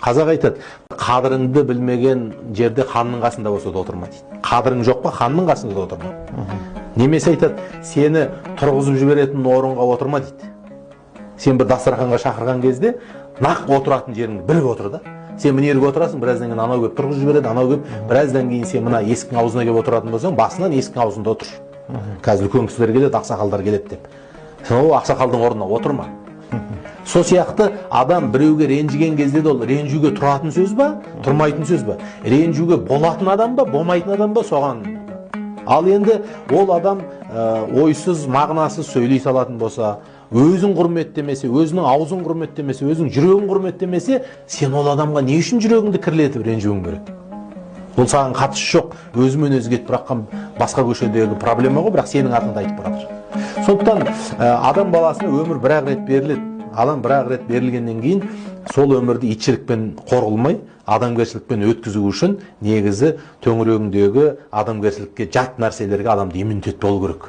Қазақ айтады, қадіріңді білмеген жерде ханның қасында болса да отырма дейді. Қадірің жоқ па, ханның қасында да отырма. Немесе айтады, сені тұрғызып жіберетін орынға отырма дейді. Сен бір дастарханға шақырған кезде нақ отыратын жеріңді біліп отыр да. Сен мына жерге отырасың, біраздан кейін анау келіп тұрғызып жібереді, анау келіп, біраздан кейін сен мына есіктің аузына келіп отыратын болсаң, басынан есіктің аузында отыр. Қазір үлкен кісілер келеді, ақсақалдар келеді деп. Сен ол ақсақалдың орнына отырма. Сол сияқты адам біреуге ренжіген кезде де ол ренжуге тұратын сөз ба, тұрмайтын сөз ба? Ренжуге болатын адам ба, болмайтын адам ба, соған. Ал енді ол адам ойсыз, мағынасыз сөйлей салатын болса, өзін құрметтемесе, өзінің аузын құрметтемесе, өзінің жүрегін құрметтемесе, сен ол адамға не үшін жүрегіңді кірлетіп ренжуің керек? Ол саған қатысы жоқ, өзімен өзі кетіп бұраққан басқа көшедегі проблема ғой, бірақ сенің атыңды айтып жатыр. Сондықтан адам баласына өмір бір-ақ рет беріледі. Адам бір-ақ рет берілгеннен кейін сол өмірді итшілікпен қорғылмай, адамгершілікпен өткізу үшін негізі төңірегіндегі адамгершілікке жат нәрселерге адамда иммунитет болу керек.